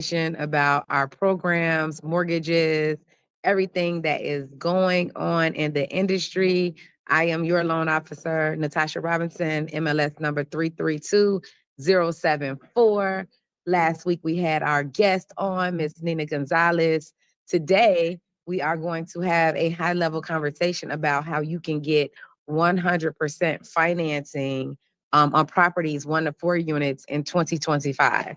about our programs, mortgages, everything that is going on in the industry. I am your loan officer, Natasha Robinson, MLS number 332074. Last week we had our guest on, Miss Nina Gonzalez. Today we are going to have a high level conversation about how you can get 100% financing on properties 1 to 4 units in 2025.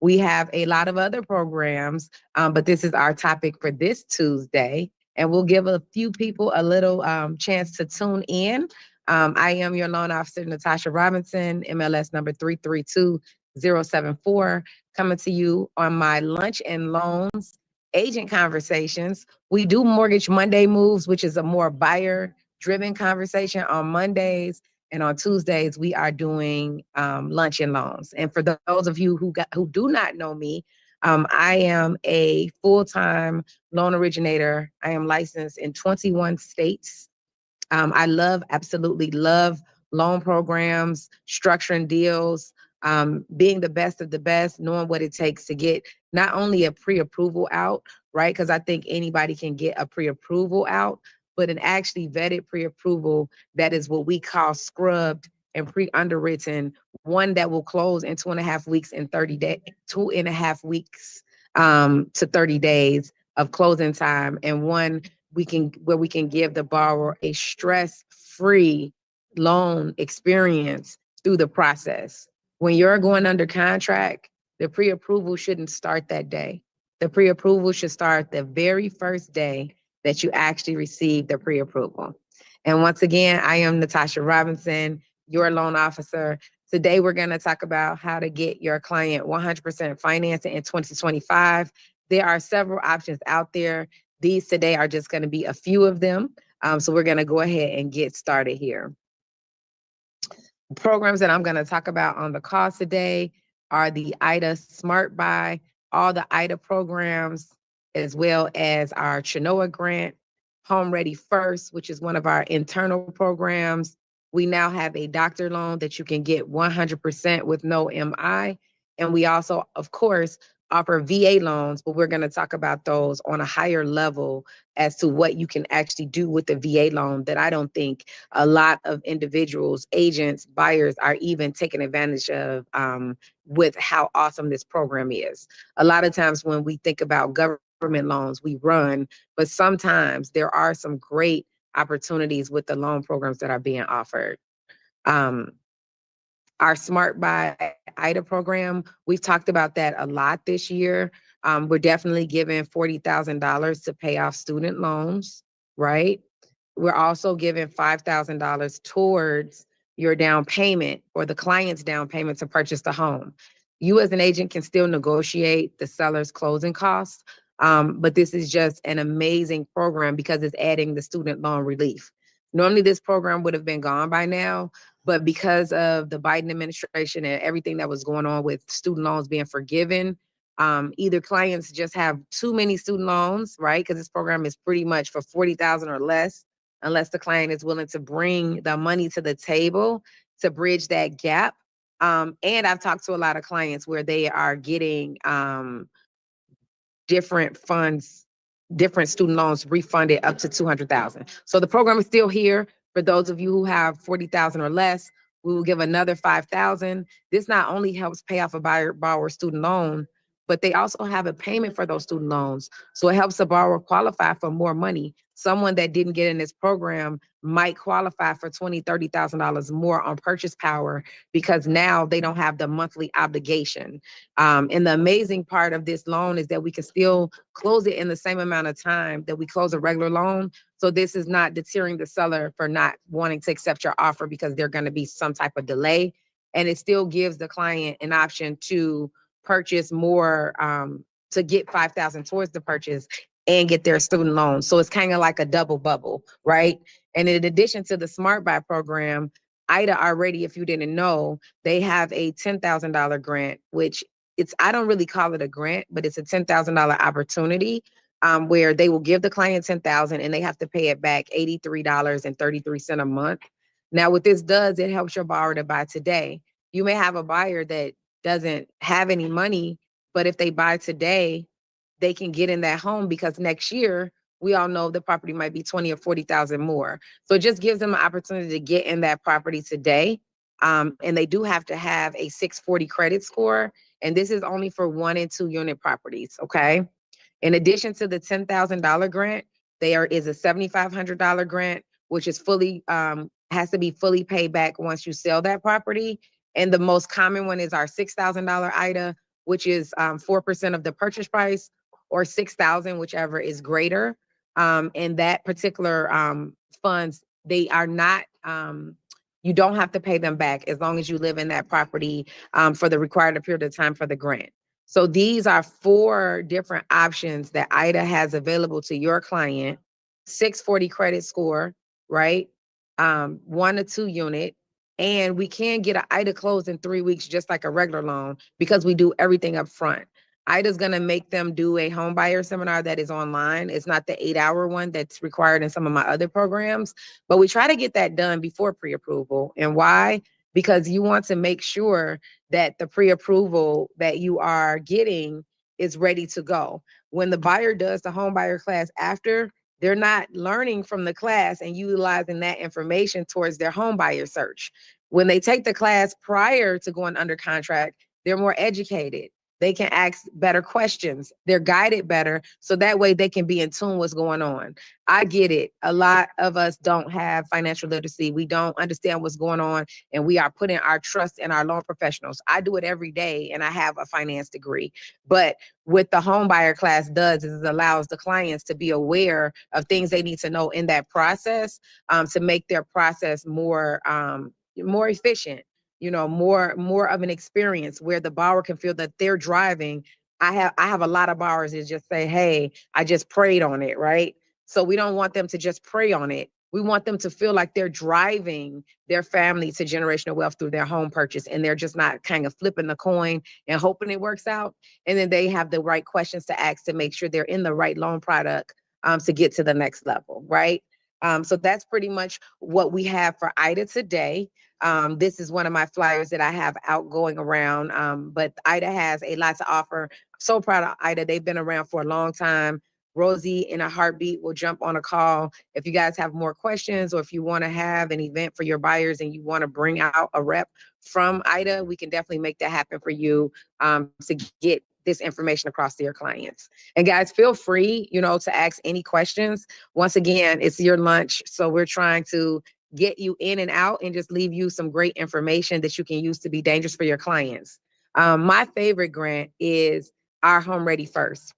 We have a lot of other programs, but this is our topic for this Tuesday. And we'll give a few people a little chance to tune in. I am your loan officer, Natasha Robinson, MLS number 332074, coming to you on my Lunch and Loans agent conversations. We do Mortgage Monday Moves, which is a more buyer driven conversation on Mondays. And on Tuesdays, we are doing lunch and loans. And for those of you who do not know me, I am a full-time loan originator. I am licensed in 21 states. Absolutely love loan programs, structuring deals, being the best of the best, knowing what it takes to get not only a pre-approval out, right? Because I think anybody can get a pre-approval out, but an actually vetted pre-approval that is what we call scrubbed and pre-underwritten, one that will close in 2.5 weeks and 30 days, 2.5 weeks to 30 days of closing time, and one we can give the borrower a stress-free loan experience through the process. When you're going under contract, the pre-approval shouldn't start that day. The pre-approval should start the very first day that you actually receive the pre-approval. And once again, I am Natasha Robinson, your loan officer. Today, we're going to talk about how to get your client 100% financing in 2025. There are several options out there. These today are just going to be a few of them. So we're going to go ahead and get started here. Programs that I'm going to talk about on the call today are the IDA Smart Buy, all the IDA programs, as well as our Chenoa grant, Home Ready First, which is one of our internal programs. We now have a doctor loan that you can get 100% with no MI. And we also, of course, offer VA loans, but we're going to talk about those on a higher level as to what you can actually do with the VA loan that I don't think a lot of individuals, agents, buyers are even taking advantage of with how awesome this program is. A lot of times when we think about government loans, we run, but sometimes there are some great opportunities with the loan programs that are being offered. Our Smart Buy IDA program, we've talked about that a lot this year. We're definitely giving $40,000 to pay off student loans, right? We're also giving $5,000 towards your down payment or the client's down payment to purchase the home. You as an agent can still negotiate the seller's closing costs, but this is just an amazing program because it's adding the student loan relief. Normally, this program would have been gone by now, but because of the Biden administration and everything that was going on with student loans being forgiven, either clients just have too many student loans, right? Because this program is pretty much for 40,000 or less, unless the client is willing to bring the money to the table to bridge that gap. And I've talked to a lot of clients where they are getting different funds, different student loans refunded up to 200,000. So the program is still here. For those of you who have 40,000 or less, we will give another 5,000. This not only helps pay off a borrower student loan, but they also have a payment for those student loans. So it helps the borrower qualify for more money. Someone that didn't get in this program might qualify for $20,000, $30,000 more on purchase power because now they don't have the monthly obligation. And the amazing part of this loan is that we can still close it in the same amount of time that we close a regular loan. So this is not deterring the seller for not wanting to accept your offer because there's going to be some type of delay. And it still gives the client an option to purchase more, to get 5,000 towards the purchase and get their student loan. So it's kind of like a double bubble, right? And in addition to the Smart Buy program, IDA already, if you didn't know, they have a $10,000 grant, which I don't really call it a grant, but it's a $10,000 opportunity where they will give the client 10,000 and they have to pay it back $83.33 a month. Now, what this does, it helps your borrower to buy today. You may have a buyer that doesn't have any money But if they buy today, they can get in that home because next year we all know the property might be 20 or 40,000 more. So it just gives them an opportunity to get in that property today. And they do have to have a 640 credit score. And this is only for 1 and 2 unit properties. Okay. In addition to the $10,000 grant, there is a $7,500 grant, which is fully has to be fully paid back once you sell that property. And the most common one is our $6,000 IDA, which is 4% of the purchase price, or 6,000, whichever is greater. And that particular funds, they are not. You don't have to pay them back as long as you live in that property for the required period of time for the grant. So these are 4 different options that IDA has available to your client. 640 credit score, right? 1 to 2 unit. And we can get an IDA closed in 3 weeks, just like a regular loan, because we do everything up front. IDA's going to make them do a home buyer seminar that is online. It's not the 8-hour one that's required in some of my other programs, but we try to get that done before pre-approval. And why? Because you want to make sure that the pre-approval that you are getting is ready to go. When the buyer does the home buyer class after, they're not learning from the class and utilizing that information towards their home buyer search. When they take the class prior to going under contract, they're more educated. They can ask better questions. They're guided better. So that way they can be in tune what's going on. I get it. A lot of us don't have financial literacy. We don't understand what's going on. And we are putting our trust in our loan professionals. I do it every day and I have a finance degree. But what the home buyer class does is it allows the clients to be aware of things they need to know in that process to make their process more efficient, more of an experience where the borrower can feel that they're driving. I have a lot of borrowers that just say, hey, I just prayed on it, right? So we don't want them to just pray on it. We want them to feel like they're driving their family to generational wealth through their home purchase, and they're just not kind of flipping the coin and hoping it works out. And then they have the right questions to ask to make sure they're in the right loan product to get to the next level, right? So that's pretty much what we have for IDA today. This is one of my flyers that I have out going around, but IDA has a lot to offer. I'm so proud of IDA. They've been around for a long time. Rosie, in a heartbeat, will jump on a call. If you guys have more questions, or if you want to have an event for your buyers and you want to bring out a rep from IDA, we can definitely make that happen for you to get this information across to your clients. And guys, feel free, to ask any questions. Once again, it's your lunch. So we're trying to get you in and out and just leave you some great information that you can use to be dangerous for your clients. My favorite grant is our Home Ready First.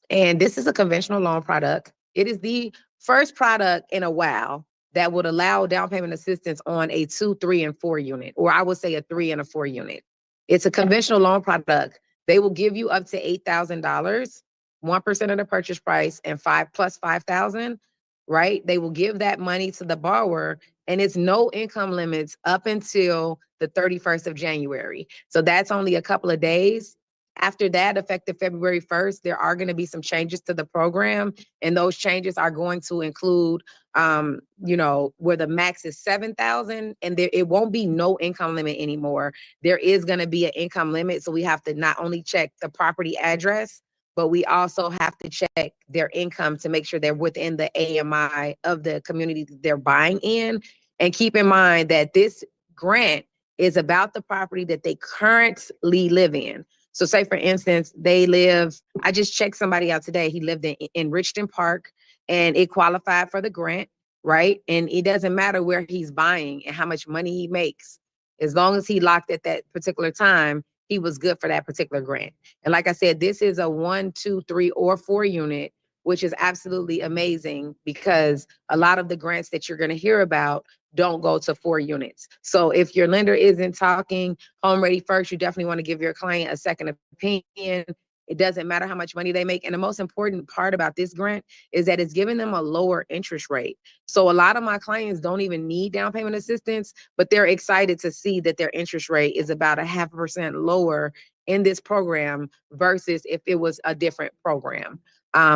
And this is a conventional loan product. It is the first product in a while that would allow down payment assistance on a 2, 3, and 4 unit, or I would say a 3 and a 4 unit. It's a conventional loan product. They will give you up to $8,000, 1% of the purchase price, and 5,000+5,000, right? They will give that money to the borrower, and it's no income limits up until the 31st of January. So that's only a couple of days. After that, effective February 1st, there are going to be some changes to the program, and those changes are going to include, where the max is 7,000, and it won't be no income limit anymore. There is going to be an income limit, so we have to not only check the property address, but we also have to check their income to make sure they're within the AMI of the community that they're buying in. And keep in mind that this grant is about the property that they currently live in. So say, for instance, I just checked somebody out today. He lived in Richton Park and it qualified for the grant, right? And it doesn't matter where he's buying and how much money he makes. As long as he locked at that particular time, he was good for that particular grant. And like I said, this is a 1, 2, 3, or 4 unit, which is absolutely amazing because a lot of the grants that you're going to hear about don't go to 4 units. So if your lender isn't talking Home Ready First, you definitely want to give your client a second opinion. It doesn't matter how much money they make. And the most important part about this grant is that it's giving them a lower interest rate. So a lot of my clients don't even need down payment assistance, but they're excited to see that their interest rate is about 0.5% lower in this program versus if it was a different program.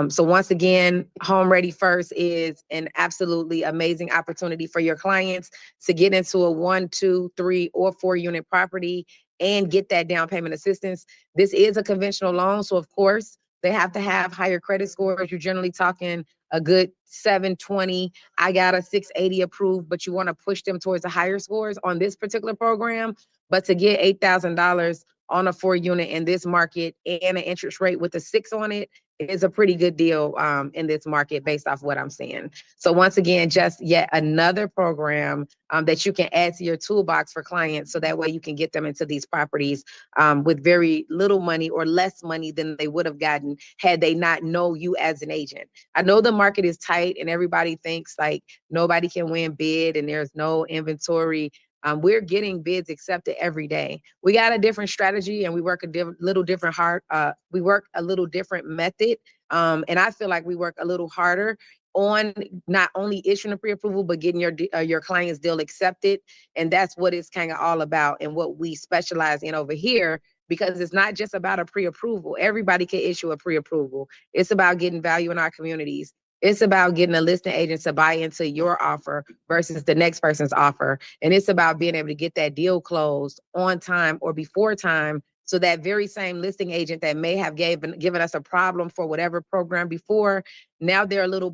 So once again, Home Ready First is an absolutely amazing opportunity for your clients to get into a 1, 2, 3, or 4 unit property and get that down payment assistance. This is a conventional loan, so of course they have to have higher credit scores. You're generally talking a good 720. I got a 680 approved, but you want to push them towards the higher scores on this particular program. But to get $8,000 on a 4-unit in this market and an interest rate with a 6 on it is a pretty good deal in this market based off what I'm seeing. So once again, just yet another program that you can add to your toolbox for clients, so that way you can get them into these properties with very little money or less money than they would have gotten had they not know you as an agent. I know the market is tight and everybody thinks like nobody can win bid and there's no inventory. We're getting bids accepted every day. We got a different strategy and we work little different hard. We work a little different method. And I feel like we work a little harder on not only issuing a pre-approval, but getting your client's deal accepted. And that's what it's kind of all about and what we specialize in over here, because it's not just about a pre-approval. Everybody can issue a pre-approval. It's about getting value in our communities. It's about getting a listing agent to buy into your offer versus the next person's offer. And it's about being able to get that deal closed on time or before time, so that very same listing agent that may have given us a problem for whatever program before, now they're a little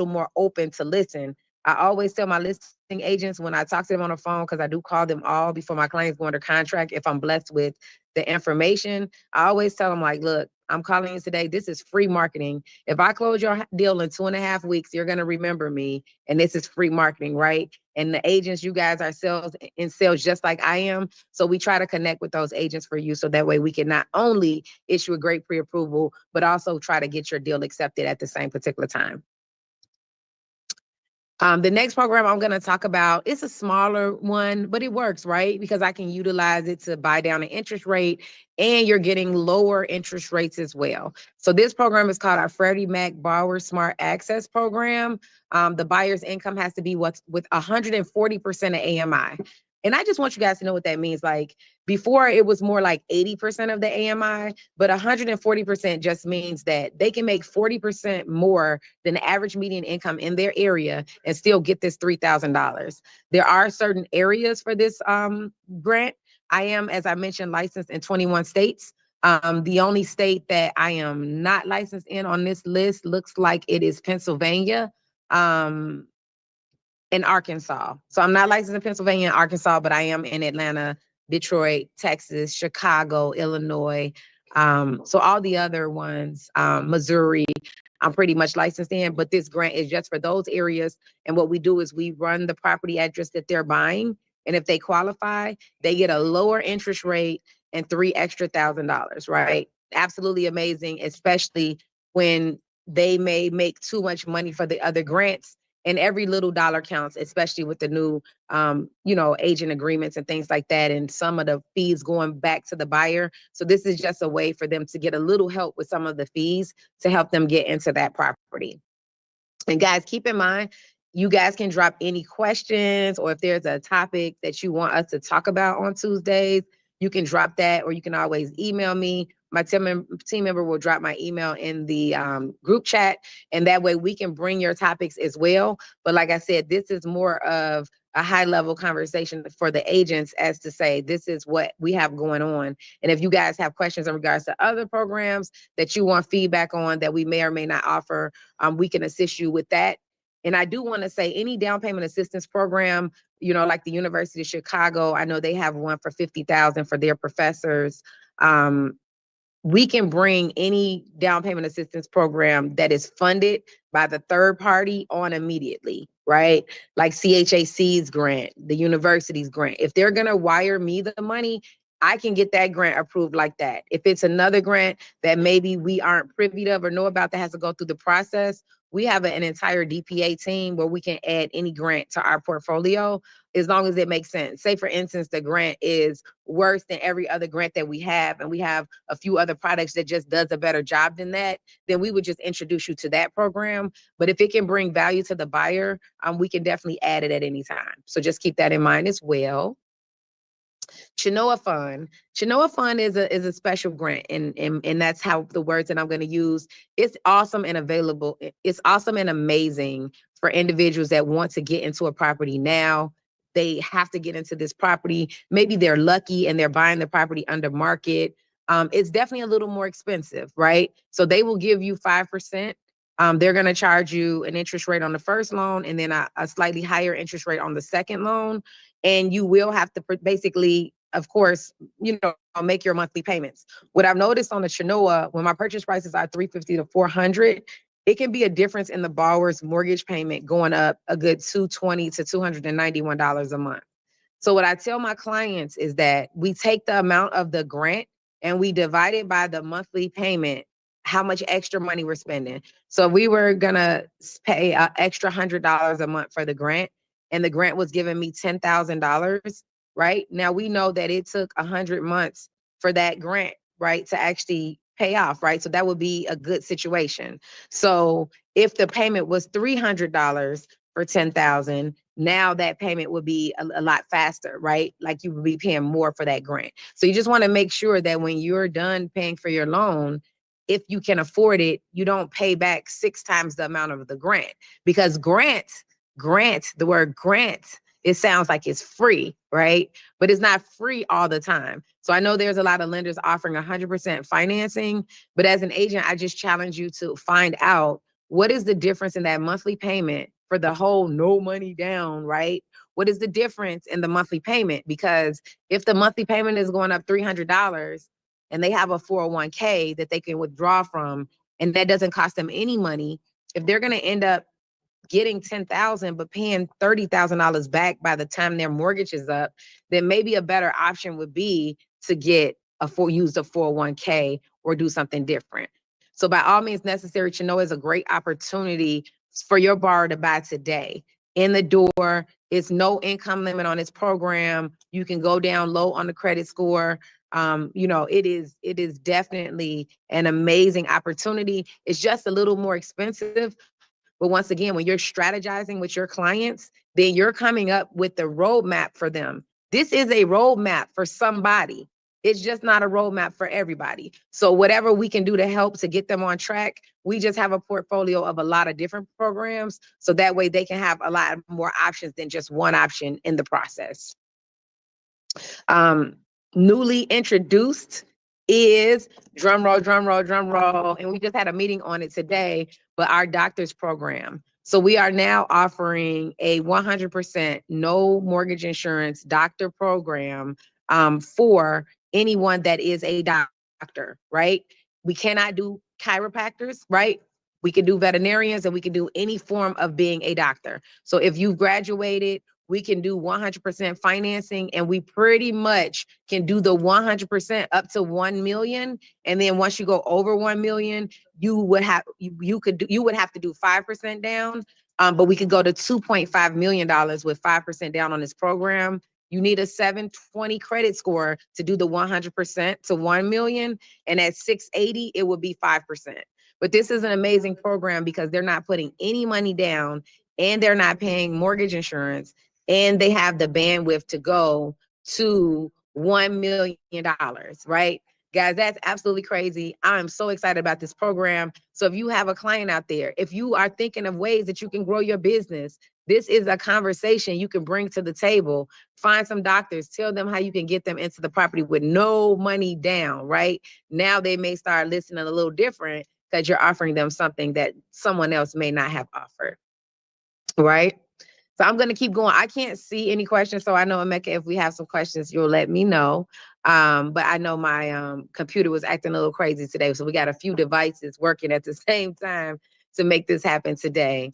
more open to listen. I always tell my listing agents when I talk to them on the phone, because I do call them all before my clients go under contract, if I'm blessed with the information, I always tell them like, look, I'm calling you today. This is free marketing. If I close your deal in 2.5 weeks, you're going to remember me. And this is free marketing, right? And the agents, you guys are in sales just like I am. So we try to connect with those agents for you. So that way we can not only issue a great pre-approval, but also try to get your deal accepted at the same particular time. The next program I'm going to talk about, it's a smaller one, but it works, right? Because I can utilize it to buy down an interest rate, and you're getting lower interest rates as well. So this program is called our Freddie Mac Borrower Smart Access Program. The buyer's income has to be with 140% of AMI. And I just want you guys to know what that means. Like before, it was more like 80% of the AMI, but 140% just means that they can make 40% more than the average median income in their area and still get this $3,000. There are certain areas for this grant. I am, as I mentioned, licensed in 21 states. The only state that I am not licensed in on this list looks like it is Pennsylvania. In Arkansas. So I'm not licensed in Pennsylvania and Arkansas, but I am in Atlanta, Detroit, Texas, Chicago, Illinois. So all the other ones, Missouri, I'm pretty much licensed in, but this grant is just for those areas. And what we do is we run the property address that they're buying. And if they qualify, they get a lower interest rate and $3 extra thousand, right? Absolutely amazing, especially when they may make too much money for the other grants. And every little dollar counts, especially with the new, agent agreements and things like that, and some of the fees going back to the buyer. So this is just a way for them to get a little help with some of the fees to help them get into that property. And guys, keep in mind, you guys can drop any questions, or if there's a topic that you want us to talk about on Tuesdays, you can drop that, or you can always email me. My team member will drop my email in the group chat, and that way we can bring your topics as well. But like I said, this is more of a high-level conversation for the agents, as to say, this is what we have going on. And if you guys have questions in regards to other programs that you want feedback on that we may or may not offer, we can assist you with that. And I do want to say, any down payment assistance program, like the University of Chicago, I know they have one for $50,000 for their professors. We can bring any down payment assistance program that is funded by the third party on immediately, right? Like CHAC's grant, the university's grant. If they're going to wire me the money, I can get that grant approved like that. If it's another grant that maybe we aren't privy of or know about that has to go through the process, we have an entire DPA team where we can add any grant to our portfolio as long as it makes sense. Say, for instance, the grant is worse than every other grant that we have, and we have a few other products that just does a better job than that, then we would just introduce you to that program. But if it can bring value to the buyer, we can definitely add it at any time. So just keep that in mind as well. Chenoa Fund. Chenoa Fund is a special grant, and that's how the words that I'm going to use. It's awesome and available. It's awesome and amazing for individuals that want to get into a property now. they have to get into this property. Maybe they're lucky and they're buying the property under market. It's definitely a little more expensive, right? So they will give you 5%. They're going to charge you an interest rate on the first loan and then a slightly higher interest rate on the second loan. And you will have to basically, of course, make your monthly payments. What I've noticed on the Chenoa, when my purchase prices are $350 to $400, it can be a difference in the borrower's mortgage payment going up a good $220 to $291 a month. So what I tell my clients is that we take the amount of the grant and we divide it by the monthly payment, how much extra money we're spending. So if we were gonna pay an extra $100 a month for the grant, and the grant was giving me $10,000, right? Now we know that it took 100 months for that grant, right, to actually pay off, right? So that would be a good situation. So if the payment was $300 for 10,000, now that payment would be a lot faster, right? Like you would be paying more for that grant. So you just want to make sure that when you're done paying for your loan, if you can afford it, you don't pay back 6 times the amount of the grant, because the word grant, it sounds like it's free, right? But it's not free all the time. So I know there's a lot of lenders offering 100% financing, but as an agent, I just challenge you to find out what is the difference in that monthly payment for the whole no money down, right? What is the difference in the monthly payment? Because if the monthly payment is going up $300 and they have a 401k that they can withdraw from, and that doesn't cost them any money, if they're going to end up getting 10,000 but paying $30,000 back by the time their mortgage is up, then maybe a better option would be to use a 401k or do something different. So by all means necessary, Chenoa is a great opportunity for your borrower to buy today. In the door, it's no income limit on this program. You can go down low on the credit score. It is definitely an amazing opportunity. It's just a little more expensive. But once again, when you're strategizing with your clients, then you're coming up with the roadmap for them. This is a roadmap for somebody. It's just not a roadmap for everybody. So whatever we can do to help to get them on track, we just have a portfolio of a lot of different programs. So that way they can have a lot more options than just one option in the process. Newly introduced is, drum roll, and we just had a meeting on it today, but our doctor's program. So we are now offering a 100% no mortgage insurance doctor program for anyone that is a doctor, right? We cannot do chiropractors, right? We can do veterinarians, and we can do any form of being a doctor. So if you've graduated, we can do 100% financing, and we pretty much can do the 100% up to 1 million. And then once you go over 1 million, you would have to do 5% down. But we could go to $2.5 million with 5% down on this program. You need a 720 credit score to do the 100% to 1 million. And at 680, it would be 5%. But this is an amazing program because they're not putting any money down, and they're not paying mortgage insurance, and they have the bandwidth to go to $1 million, right? Guys, that's absolutely crazy. I'm so excited about this program. So if you have a client out there, if you are thinking of ways that you can grow your business, this is a conversation you can bring to the table. Find some doctors, tell them how you can get them into the property with no money down, right? Now they may start listening a little different because you're offering them something that someone else may not have offered, right? So I'm going to keep going. I can't see any questions. So I know, Emeka, if we have some questions, you'll let me know. But I know my computer was acting a little crazy today. So we got a few devices working at the same time to make this happen today.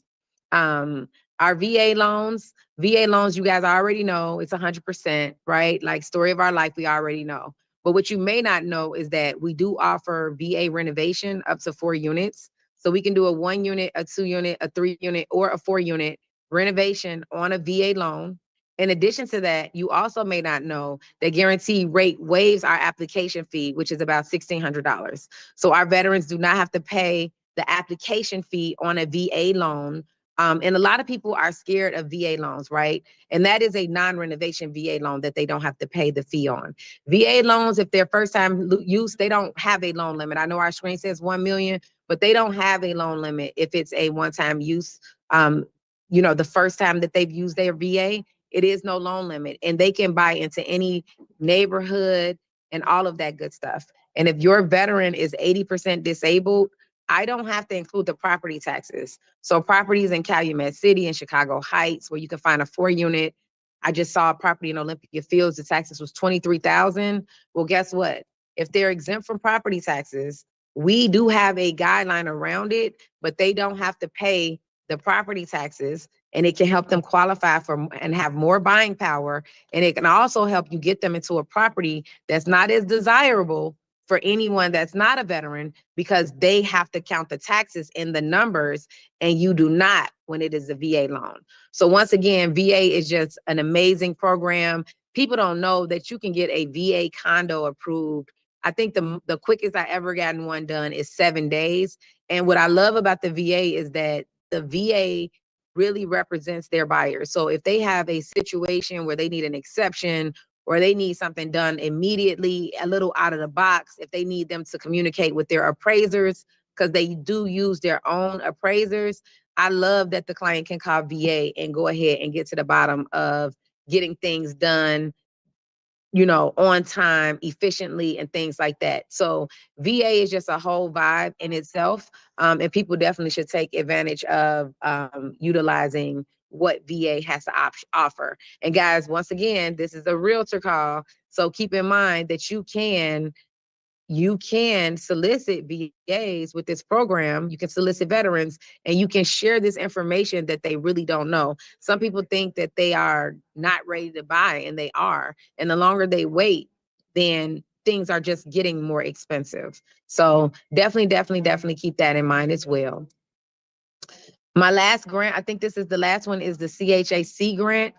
Our VA loans, you guys already know it's 100%, right? Like story of our life, we already know. But what you may not know is that we do offer VA renovation up to 4 units. So we can do a 1 unit, a 2 unit, a 3 unit, or a 4 unit renovation on a VA loan. In addition to that, you also may not know that Guarantee Rate waives our application fee, which is about $1,600. So our veterans do not have to pay the application fee on a VA loan. And a lot of people are scared of VA loans, right? And that is a non-renovation VA loan that they don't have to pay the fee on. VA loans, if they're first time use, they don't have a loan limit. I know our screen says 1 million, but they don't have a loan limit if it's a one-time use. The first time that they've used their VA, It is no loan limit, and they can buy into any neighborhood and all of that good stuff. And if your veteran is 80% disabled, I don't have to include the property taxes. So properties in Calumet City and Chicago Heights, where you can find a 4-unit. I just saw a property in Olympia Fields. The taxes was $23,000. Well, guess what? If they're exempt from property taxes, we do have a guideline around it, but they don't have to pay the property taxes, and it can help them qualify for and have more buying power. And it can also help you get them into a property that's not as desirable for anyone that's not a veteran, because they have to count the taxes in the numbers, and you do not when it is a VA loan. So once again, VA is just an amazing program. People don't know that you can get a VA condo approved. I think the quickest I ever gotten one done is 7 days. And what I love about the VA is that the VA really represents their buyers. So if they have a situation where they need an exception, or they need something done immediately, a little out of the box, if they need them to communicate with their appraisers, because they do use their own appraisers, I love that the client can call VA and go ahead and get to the bottom of getting things done, on time, efficiently, and things like that. So VA is just a whole vibe in itself. And people definitely should take advantage of utilizing what VA has to offer. And guys, once again, this is a realtor call. So keep in mind that you can solicit VAs with this program. You can solicit veterans, and you can share this information that they really don't know. Some people think that they are not ready to buy, and they are. And the longer they wait, then things are just getting more expensive. So definitely keep that in mind as well. My last grant, I think this is the last one, is the CHAC grant.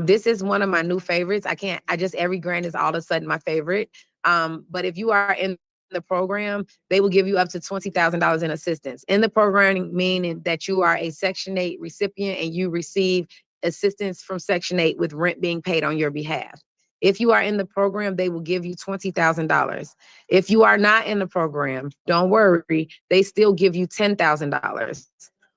This is one of my new favorites. Every grant is all of a sudden my favorite. But if you are in the program, they will give you up to $20,000 in assistance. In the program, meaning that you are a Section 8 recipient and you receive assistance from Section 8 with rent being paid on your behalf. If you are in the program, they will give you $20,000. If you are not in the program, don't worry, they still give you $10,000.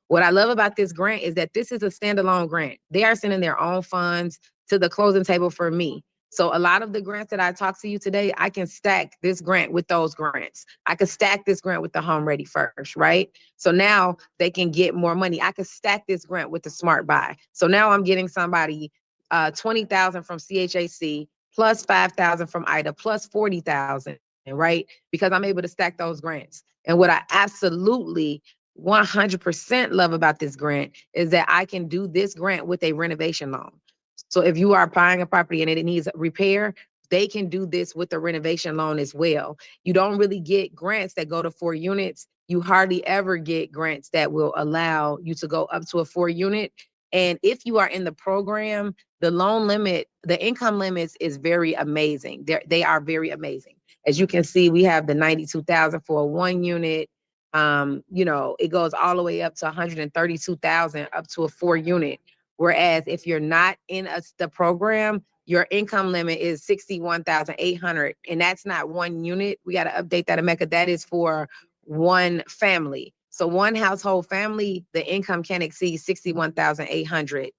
What I love about this grant is that this is a standalone grant. They are sending their own funds to the closing table for me. So a lot of the grants that I talk to you today, I can stack this grant with those grants. I could stack this grant with the Home Ready First, right? So now they can get more money. I could stack this grant with the Smart Buy. So now I'm getting somebody 20,000 from CHAC plus 5,000 from IDA plus 40,000, right? Because I'm able to stack those grants. And what I absolutely 100% love about this grant is that I can do this grant with a renovation loan. So if you are buying a property and it needs repair, they can do this with a renovation loan as well. You don't really get grants that go to 4 units. You hardly ever get grants that will allow you to go up to a 4-unit. And if you are in the program, the loan limit, the income limits is very amazing. They are very amazing. As you can see, we have the 92,000 for a 1-unit. It goes all the way up to 132,000 up to a 4-unit. Whereas if you're not in the program, your income limit is 61,800, and that's not 1 unit. We got to update that, Emeka. That is for one family. So one household family, the income can exceed 61,800.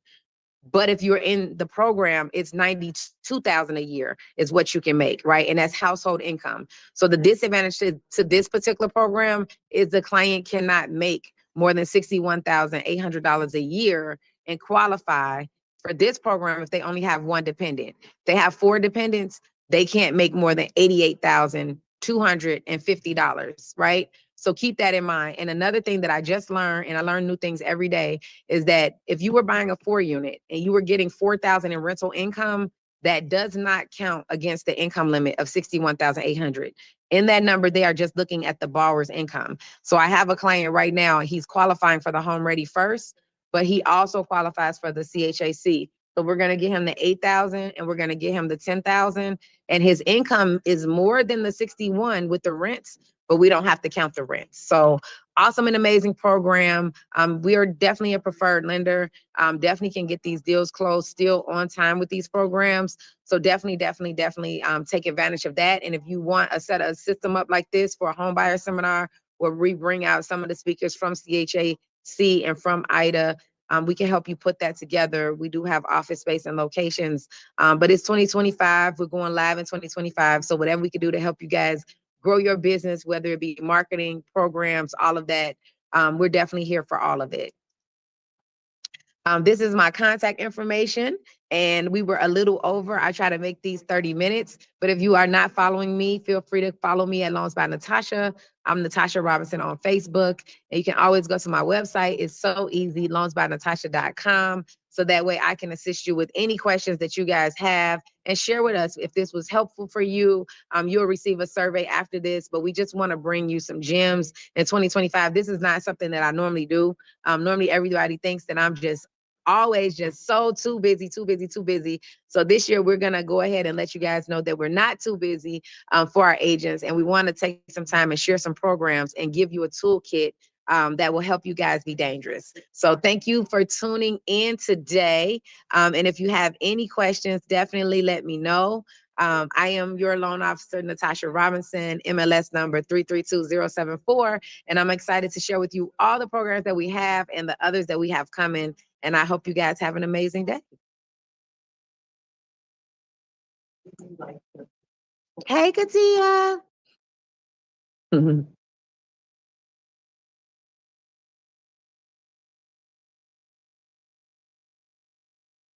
But if you're in the program, it's 92,000 a year is what you can make, right? And that's household income. So the disadvantage to this particular program is the client cannot make more than $61,800 a year and qualify for this program if they only have one dependent. If they have 4 dependents, they can't make more than $88,250, right? So keep that in mind. And another thing that I just learned, and I learn new things every day, is that if you were buying a 4-unit and you were getting 4,000 in rental income, that does not count against the income limit of 61,800. In that number, they are just looking at the borrower's income. So I have a client right now, he's qualifying for the Home Ready First, but he also qualifies for the CHAC. So we're going to get him the 8,000 and we're going to get him the 10,000. And his income is more than the 61 with the rents, but we don't have to count the rent. So awesome and amazing program. We are definitely a preferred lender. Definitely can get these deals closed still on time with these programs. So definitely take advantage of that. And if you want to set a system up like this for a home buyer seminar, where we bring out some of the speakers from CHAC and from IDA, we can help you put that together. We do have office space and locations, but it's 2025. We're going live in 2025. So whatever we can do to help you guys grow your business, whether it be marketing, programs, all of that, we're definitely here for all of it. This is my contact information, and we were a little over. I try to make these 30 minutes, but if you are not following me, feel free to follow me at Loans by Natasha. I'm Natasha Robinson on Facebook, and you can always go to my website. It's so easy, loansbynatasha.com. So that way I can assist you with any questions that you guys have and share with us if this was helpful for you. You'll receive a survey after this, but we just want to bring you some gems in 2025. This is not something that I normally do. Normally everybody thinks that I'm just always just so too busy. So this year we're gonna go ahead and let you guys know that we're not too busy for our agents, and we want to take some time and share some programs and give you a toolkit that will help you guys be dangerous. So thank you for tuning in today. And if you have any questions, definitely let me know. I am your loan officer, Natasha Robinson, MLS number 332074. And I'm excited to share with you all the programs that we have and the others that we have coming. And I hope you guys have an amazing day. Hey, Katia.